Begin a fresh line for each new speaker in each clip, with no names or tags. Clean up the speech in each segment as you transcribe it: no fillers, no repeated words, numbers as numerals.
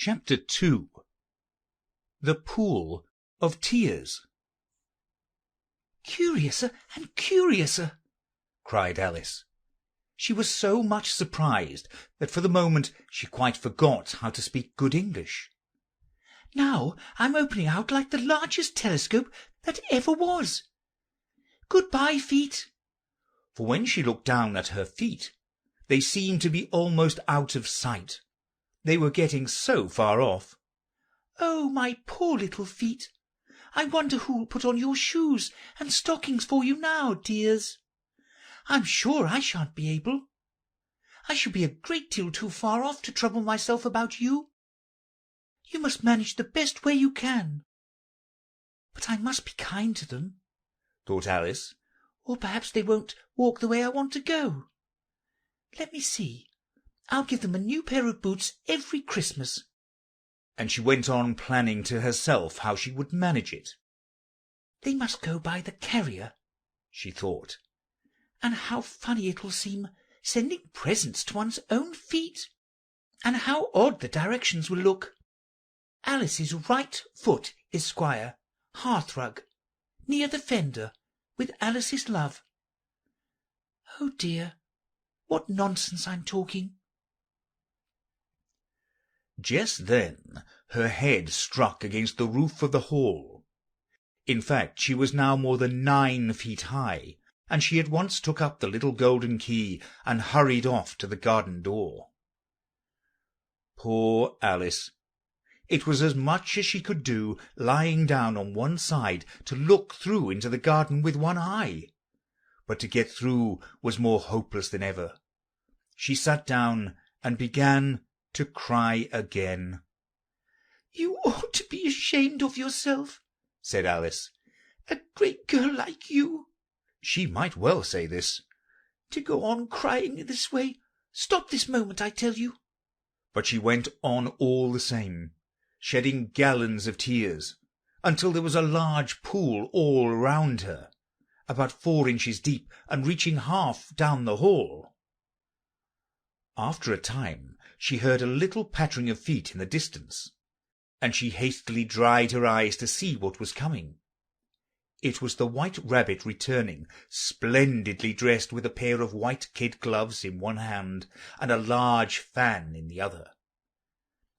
Chapter 2. The Pool of Tears.
"Curiouser and curiouser!"
cried Alice. She was so much surprised that for the moment she quite forgot how to speak good English.
"Now I'm opening out like the largest telescope that ever was. Good-bye, feet."
For when she looked down at her feet, they seemed to be almost out of sight. They were getting so far off.
"Oh, my poor little feet! I wonder who'll put on your shoes and stockings for you now, dears. I'm sure I shan't be able. I shall be a great deal too far off to trouble myself about you. You must manage the best way you can. But I must be kind to them,"
thought Alice,
"or perhaps they won't walk the way I want to go. Let me see. I'll give them a new pair of boots every Christmas."
And she went on planning to herself how she would manage it.
"They must go by the carrier,"
she thought.
"And how funny it will seem sending presents to one's own feet! And how odd the directions will look. Alice's right foot, Esquire, hearthrug, near the fender, with Alice's love. Oh dear, what nonsense I'm talking!"
Just then her head struck against the roof of the hall. In fact, she was now more than 9 feet high, and she at once took up the little golden key and hurried off to the garden door. Poor Alice! It was as much as she could do, lying down on one side, to look through into the garden with one eye. But to get through was more hopeless than ever. She sat down and began to cry again.
"You ought to be ashamed of yourself,"
said Alice.
"A great girl like you."
She might well say this.
"To go on crying in this way. Stop this moment, I tell you."
But she went on all the same, shedding gallons of tears, until there was a large pool all round her, about 4 inches deep and reaching half down the hall. After a time she heard a little pattering of feet in the distance, and she hastily dried her eyes to see what was coming. It was the White Rabbit returning, splendidly dressed, with a pair of white kid gloves in one hand and a large fan in the other.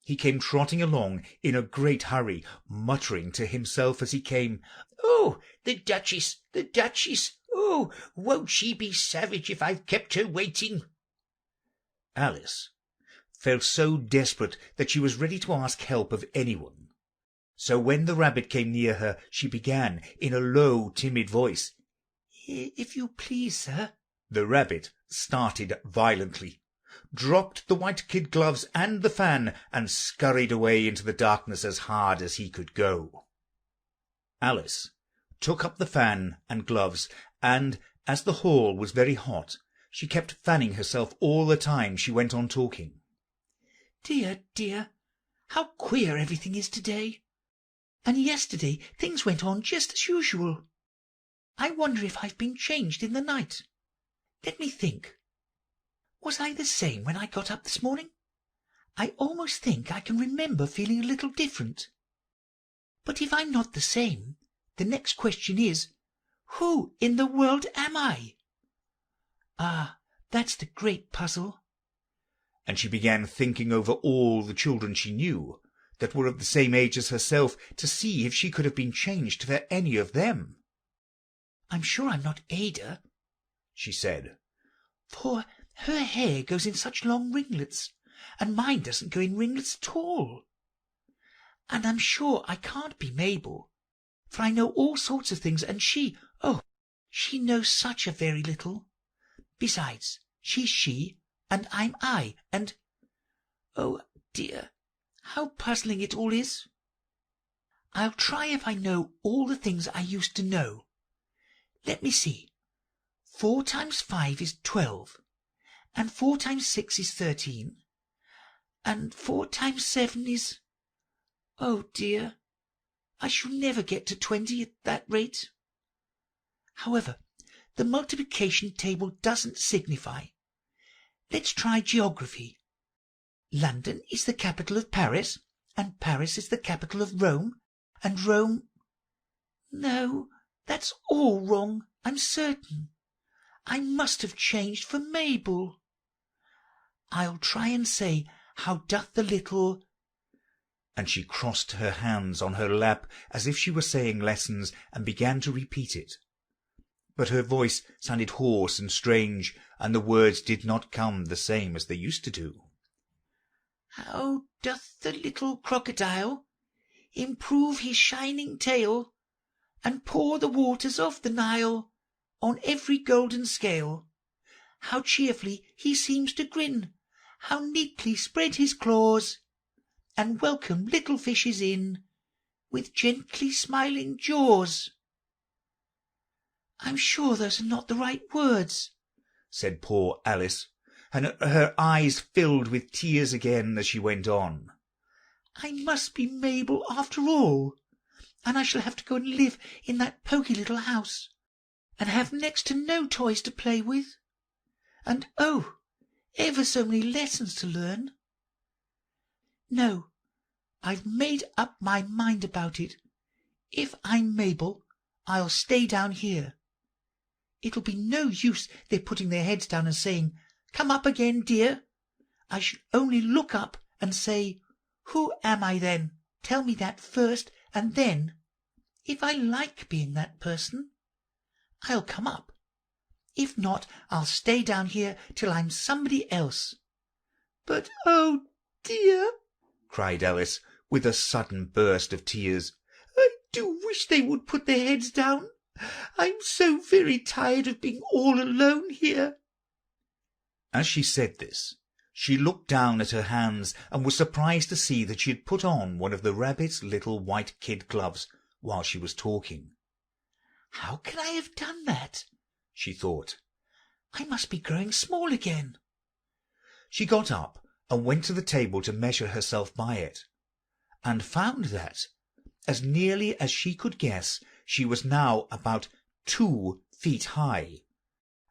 He came trotting along in a great hurry, muttering to himself as he came,
"Oh, the Duchess, the Duchess! Oh, won't she be savage if I've kept her waiting!"
Alice felt so desperate that she was ready to ask help of anyone. So when the rabbit came near her, she began in a low, timid voice,
"If you please, sir."
The rabbit started violently, dropped the white kid gloves and the fan, and scurried away into the darkness as hard as he could go. Alice took up the fan and gloves, and as the hall was very hot, she kept fanning herself all the time she went on talking.
"Dear, dear, how queer everything is to-day! And yesterday things went on just as usual. I wonder if I've been changed in the night. Let me think. Was I the same when I got up this morning? I almost think I can remember feeling a little different. But if I'm not the same, the next question is, who in the world am I? Ah, that's the great puzzle."
And she began thinking over all the children she knew that were of the same age as herself, to see if she could have been changed for any of them.
"I'm sure I'm not Ada,"
she said,
"for her hair goes in such long ringlets, and mine doesn't go in ringlets at all. And I'm sure I can't be Mabel, for I know all sorts of things, and she knows such a very little. Besides, she's she, and I'm I, and oh dear, how puzzling it all is. I'll try if I know all the things I used to know. Let me see. 4 times 5 is 12, and 4 times 6 is 13, and 4 times 7 is... Oh dear, I shall never get to 20 at that rate. However, the multiplication table doesn't signify. Let's try geography. London is the capital of Paris, and Paris is the capital of Rome, and Rome— no, that's all wrong, I'm certain. I must have changed for Mabel. I'll try and say, how doth the little—
and she crossed her hands on her lap as if she were saying lessons, and began to repeat it. But her voice sounded hoarse and strange, and the words did not come the same as they used to do.
How doth the little crocodile improve his shining tail, and pour the waters of the Nile on every golden scale? How cheerfully he seems to grin, how neatly spread his claws, and welcome little fishes in with gently smiling jaws. I'm sure those are not the right words,
said poor Alice, and her eyes filled with tears again as she went on.
I must be Mabel after all, and I shall have to go and live in that poky little house, and have next to no toys to play with, and oh, ever so many lessons to learn. No, I've made up my mind about it. If I'm Mabel, I'll stay down here. It'll be no use their putting their heads down and saying, "Come up again, dear." I shall only look up and say, "Who am I then? Tell me that first, and then, if I like being that person, I'll come up. If not, I'll stay down here till I'm somebody else." But, oh dear,
cried Alice, with a sudden burst of tears,
I do wish they would put their heads down. I'm so very tired of being all alone here.
As she said this, she looked down at her hands and was surprised to see that she had put on one of the rabbit's little white kid gloves while she was talking.
How can I have done that?
She thought.
I must be growing small again.
She got up and went to the table to measure herself by it, and found that, as nearly as she could guess, she was now about 2 feet high,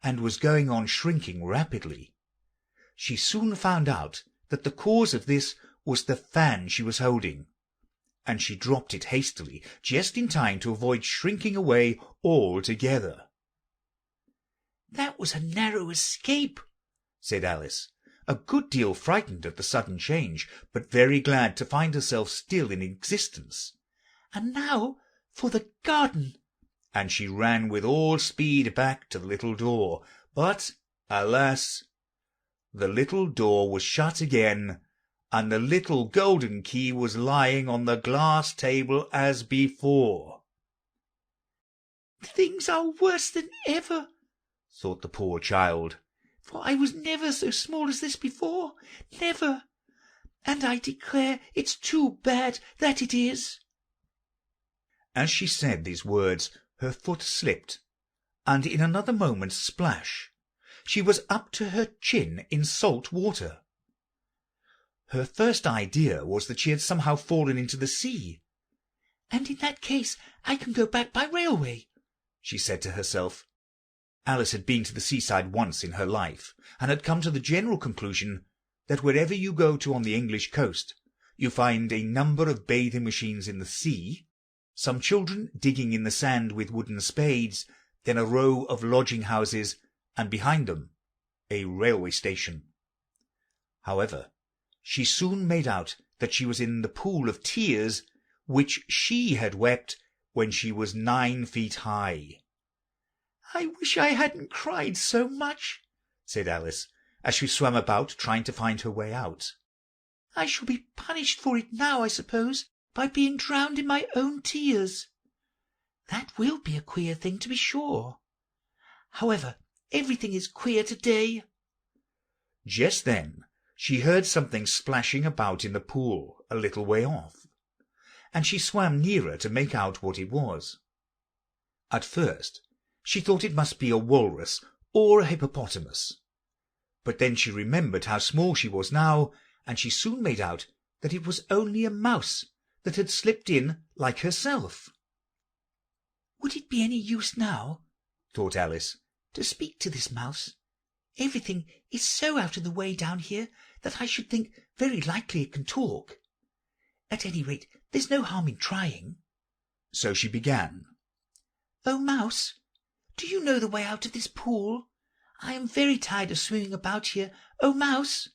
and was going on shrinking rapidly. She soon found out that the cause of this was the fan she was holding, and she dropped it hastily, just in time to avoid shrinking away altogether.
"That was a narrow escape,"
said Alice, a good deal frightened at the sudden change, but very glad to find herself still in existence.
"And now for the garden."
And she ran with all speed back to the little door, but, alas, the little door was shut again, and the little golden key was lying on the glass table as before.
"Things are worse than ever,"
thought the poor child,
"for I was never so small as this before, never, and I declare it's too bad that it is."
As she said these words, her foot slipped, and in another moment, splash, she was up to her chin in salt water. Her first idea was that she had somehow fallen into the sea.
"And in that case I can go back by railway,"
she said to herself. Alice had been to the seaside once in her life, and had come to the general conclusion that wherever you go to on the English coast, you find a number of bathing machines in the sea, some children digging in the sand with wooden spades, then a row of lodging-houses, and behind them a railway station. However, she soon made out that she was in the pool of tears which she had wept when she was 9 feet high.
"I wish I hadn't cried so much,"
said Alice, as she swam about trying to find her way out.
"I shall be punished for it now, I suppose, by being drowned in my own tears. That will be a queer thing, to be sure. However, everything is queer to-day."
Just then she heard something splashing about in the pool a little way off, and she swam nearer to make out what it was. At first she thought it must be a walrus or a hippopotamus, but then she remembered how small she was now, and she soon made out that it was only a mouse that had slipped in like herself.
"Would it be any use now,"
thought Alice,
"to speak to this mouse? Everything is so out of the way down here that I should think very likely it can talk. At any rate, there's no harm in trying."
So she began.
"Oh, Mouse, do you know the way out of this pool? I am very tired of swimming about here. Oh, Mouse!"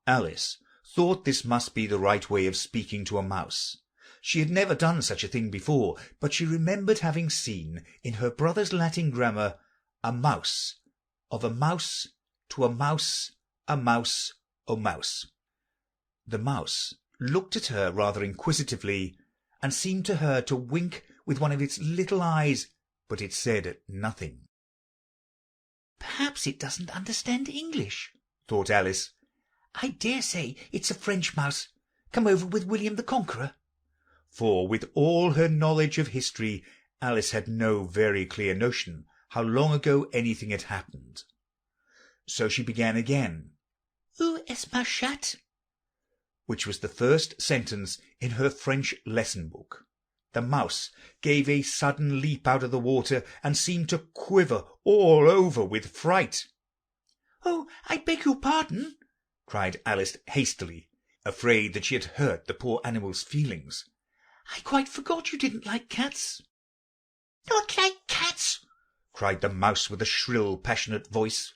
Alice thought this must be the right way of speaking to a mouse. She had never done such a thing before, but she remembered having seen in her brother's Latin grammar a mouse, of a mouse, to a mouse, a mouse, o mouse. The mouse looked at her rather inquisitively, and seemed to her to wink with one of its little eyes, but it said nothing.
"Perhaps it doesn't understand English,"
thought Alice.
"I dare say it's a French mouse, come over with William the Conqueror."
For with all her knowledge of history, Alice had no very clear notion how long ago anything had happened. So she began again.
"Où est ma chatte?"
which was the first sentence in her French lesson book. The mouse gave a sudden leap out of the water, and seemed to quiver all over with fright.
"Oh, I beg your pardon,"
cried Alice hastily, afraid that she had hurt the poor animal's feelings.
"I quite forgot you didn't like cats." "Not like cats!"
cried the mouse with a shrill, passionate voice.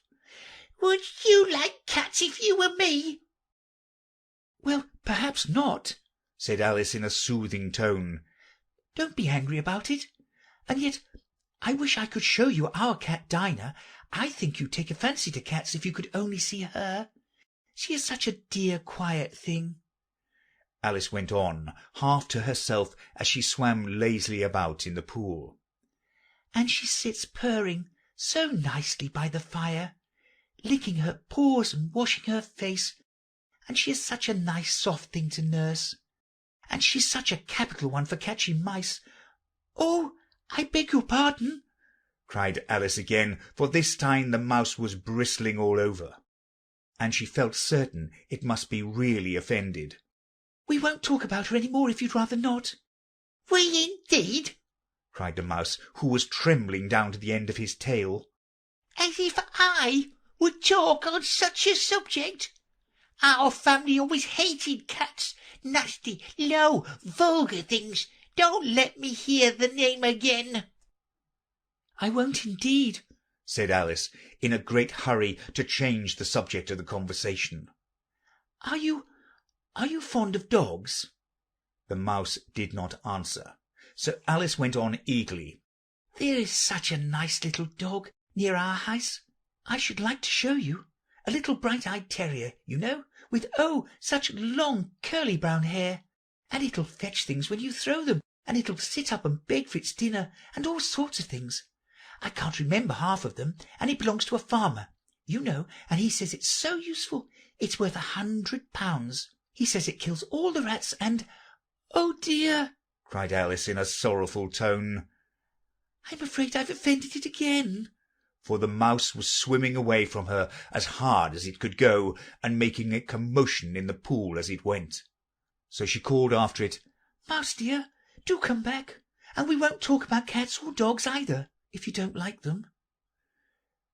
"Would you like cats if you were me?" "Well, perhaps not,"
said Alice in a soothing tone.
"Don't be angry about it. And yet I wish I could show you our cat Dinah. I think you'd take a fancy to cats if you could only see her. She is such a dear, quiet thing."
Alice went on, half to herself, as she swam lazily about in the pool.
"And she sits purring so nicely by the fire, licking her paws and washing her face, and she is such a nice soft thing to nurse, and she's such a capital one for catching mice. Oh, I beg your pardon,"
cried Alice again, for this time the mouse was bristling all over, and she felt certain it must be really offended.
"We won't talk about her any more if you'd rather not." "We indeed!"
cried the mouse, who was trembling down to the end of his tail.
"As if I would talk on such a subject. Our family always hated cats. Nasty, low, vulgar things. Don't let me hear the name again." "I won't indeed,"
said Alice, in a great hurry to change the subject of the conversation.
Are you fond of dogs?"
The mouse did not answer, so Alice went on eagerly.
"There is such a nice little dog near our house. I should like to show you. A little bright-eyed terrier, you know, with, oh, such long curly brown hair. And it'll fetch things when you throw them, and it'll sit up and beg for its dinner, and all sorts of things. I can't remember half of them, and it belongs to a farmer, you know, and he says it's so useful. It's worth £100. He says it kills all the rats, and—" "Oh dear!"
cried Alice in a sorrowful tone.
"I'm afraid I've offended it again."
For the mouse was swimming away from her as hard as it could go, and making a commotion in the pool as it went. So she called after it,
"Mouse dear, do come back, and we won't talk about cats or dogs either, if you don't like them."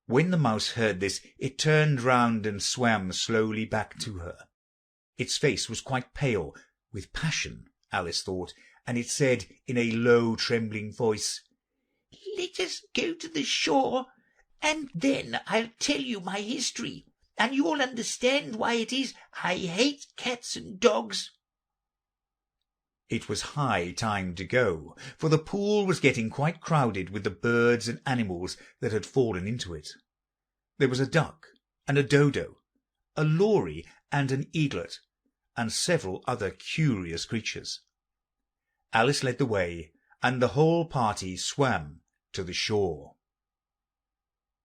When the mouse heard this, it turned round and swam slowly back to her. Its face was quite pale with passion, Alice thought, and it said in a low, trembling voice, "Let us go to the shore, and then I'll tell you my history, and you'll understand why it is I hate cats and dogs." It was high time to go, for the pool was getting quite crowded with the birds and animals that had fallen into it. There was a duck and a dodo, a lory and an eaglet, and several other curious creatures. Alice led the way, and the whole party swam to the shore.